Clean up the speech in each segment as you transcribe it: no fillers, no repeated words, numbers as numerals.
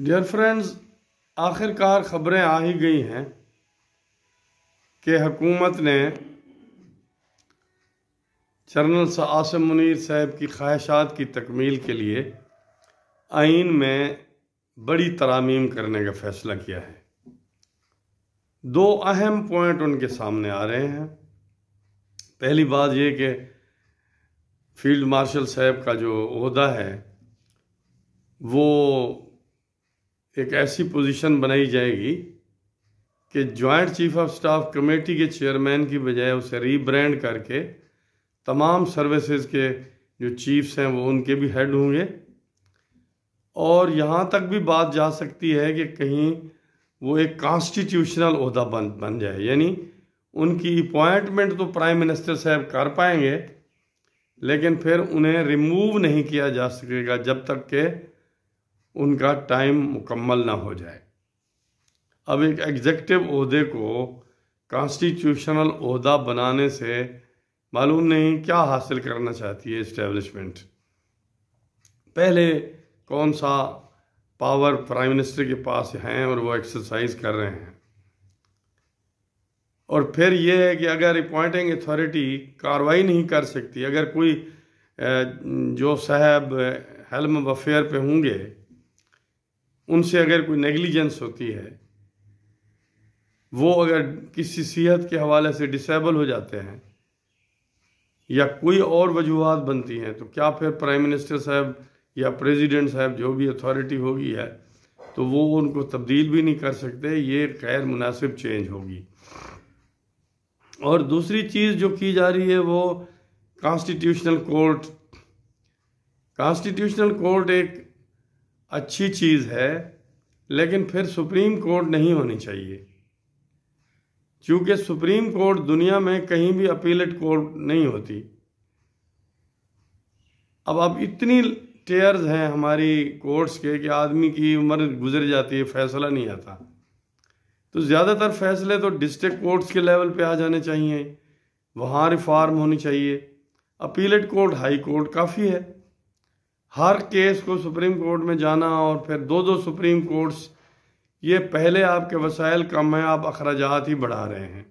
Dear friends, आखिरकार खबरें आ ही गई हैं कि हुकूमत ने जनरल आसिम मुनीर साहब की ख्वाहिशात की तकमील के लिए आइन में बड़ी तरामीम करने का फ़ैसला किया है। दो अहम पॉइंट उनके सामने आ रहे हैं। पहली बात यह कि फील्ड मार्शल साहब का जो ओहदा है वो एक ऐसी पोजीशन बनाई जाएगी कि joint chief of staff committee के चेयरमैन की बजाय उसे रीब्रांड करके तमाम सर्विसेज के जो चीफ्स हैं वो उनके भी हेड होंगे। और यहाँ तक भी बात जा सकती है कि कहीं वो एक कॉन्स्टिट्यूशनल ओहदा बन जाए, यानी उनकी अपॉइंटमेंट तो प्राइम मिनिस्टर साहब कर पाएंगे लेकिन फिर उन्हें रिमूव नहीं किया जा सकेगा जब तक कि उनका टाइम मुकम्मल ना हो जाए। अब एक एग्जेक्टिव ओहदे को कॉन्स्टिट्यूशनल ओहदा बनाने से मालूम नहीं क्या हासिल करना चाहती है इस्टेब्लिशमेंट। पहले कौन सा पावर प्राइम मिनिस्टर के पास हैं और वो एक्सरसाइज कर रहे हैं, और फिर ये है कि अगर अपॉइंटिंग अथॉरिटी कार्रवाई नहीं कर सकती, अगर कोई जो साहब हेल्म अफेयर पे होंगे उनसे अगर कोई नेग्लिजेंस होती है, वो अगर किसी सेहत के हवाले से डिसेबल हो जाते हैं या कोई और वजूहात बनती हैं, तो क्या फिर प्राइम मिनिस्टर साहब या प्रेसिडेंट साहब जो भी अथॉरिटी होगी है तो वो उनको तब्दील भी नहीं कर सकते। ये गैर मुनासिब चेंज होगी। और दूसरी चीज़ जो की जा रही है वो कॉन्स्टिट्यूशनल कोर्ट। कॉन्स्टिट्यूशनल कोर्ट एक अच्छी चीज़ है लेकिन फिर सुप्रीम कोर्ट नहीं होनी चाहिए, क्योंकि सुप्रीम कोर्ट दुनिया में कहीं भी अपीलेट कोर्ट नहीं होती। अब इतनी टेयर्स हैं हमारी कोर्ट्स के कि आदमी की उम्र गुजर जाती है, फैसला नहीं आता। तो ज़्यादातर फैसले तो डिस्ट्रिक्ट कोर्ट्स के लेवल पे आ जाने चाहिए, वहाँ रिफॉर्म होनी चाहिए। अपीलेट कोर्ट, हाई कोर्ट काफ़ी है। हर केस को सुप्रीम कोर्ट में जाना और फिर दो सुप्रीम कोर्ट्स, ये पहले आपके वसाइल कम है, आप अखराजात ही बढ़ा रहे हैं।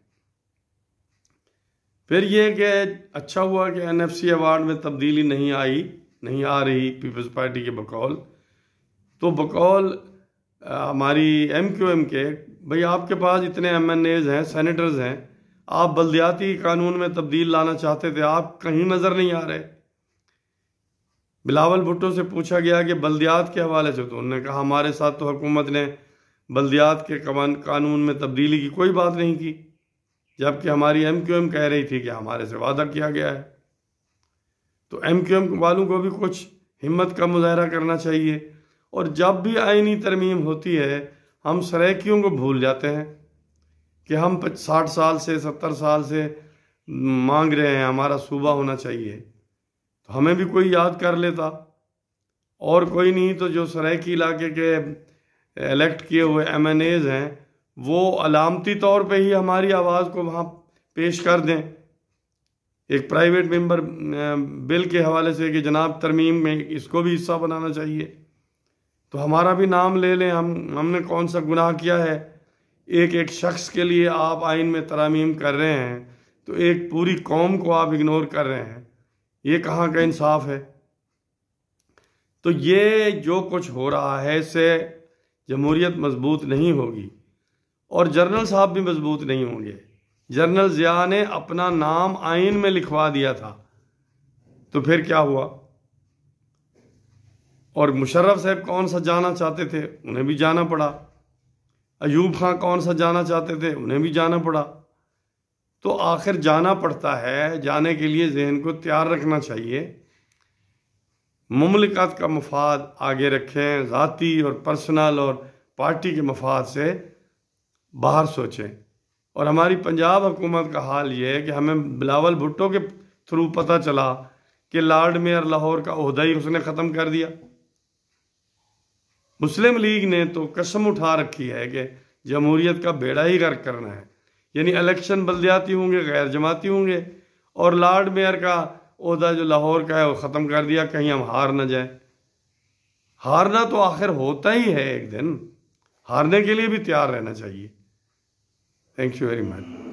फिर ये कि अच्छा हुआ कि NFC अवार्ड में तब्दीली नहीं आ रही पीपल्स पार्टी के बकौल। तो बकौल हमारी MQM के, भाई आपके पास इतने MNAs हैं, सेनेटर्स हैं, आप बल्दियाती कानून में तब्दील लाना चाहते थे, आप कहीं नज़र नहीं आ रहे। बिलावल भुट्टो से पूछा गया कि बल्दियात के हवाले से, तो उन्होंने कहा हमारे साथ तो हुकूमत ने बल्दियात के कानून में तब्दीली की कोई बात नहीं की, जबकि हमारी MQM कह रही थी कि हमारे से वादा किया गया है। तो MQM वालों को भी कुछ हिम्मत का मुजाहरा करना चाहिए। और जब भी आईनी तरमीम होती है हम सराइकियों को भूल जाते हैं कि हम 60 साल से 70 साल से मांग रहे हैं हमारा सूबा होना चाहिए, तो हमें भी कोई याद कर लेता। और कोई नहीं तो जो सराइकी इलाके के इलेक्ट किए हुए MNAs हैं वो अलामती तौर पे ही हमारी आवाज़ को वहाँ पेश कर दें एक प्राइवेट मेंबर बिल के हवाले से कि जनाब तरमीम में इसको भी हिस्सा बनाना चाहिए, तो हमारा भी नाम ले लें। हमने कौन सा गुनाह किया है? एक शख्स के लिए आप आइन में तरामीम कर रहे हैं तो एक पूरी कौम को आप इग्नोर कर रहे हैं, ये कहाँ का इंसाफ है? तो ये जो कुछ हो रहा है इससे जमहूरियत मजबूत नहीं होगी और जनरल साहब भी मजबूत नहीं होंगे। जनरल ज़िया ने अपना नाम आइन में लिखवा दिया था, तो फिर क्या हुआ? और मुशर्रफ साहब कौन सा जाना चाहते थे, उन्हें भी जाना पड़ा। अयूब खां कौन सा जाना चाहते थे, उन्हें भी जाना पड़ा। तो आखिर जाना पड़ता है, जाने के लिए जहन को तैयार रखना चाहिए। मुमलिकत का मफाद आगे रखें, ज़ाती और पर्सनल और पार्टी के मफाद से बाहर सोचें। और हमारी पंजाब हुकूमत का हाल ये है कि हमें बिलावल भुट्टो के थ्रू पता चला कि लॉर्ड मेयर लाहौर का ओहदा ही उसने ख़त्म कर दिया। मुस्लिम लीग ने तो कसम उठा रखी है कि जमहूरियत का बेड़ा ही गर्क करना है, यानी इलेक्शन बल्दियाती होंगे, गैर जमाती होंगे, और लॉर्ड मेयर का ओहदा जो लाहौर का है वो ख़त्म कर दिया, कहीं हम हार न जाए। हारना तो आखिर होता ही है, एक दिन हारने के लिए भी तैयार रहना चाहिए। Thank you very much.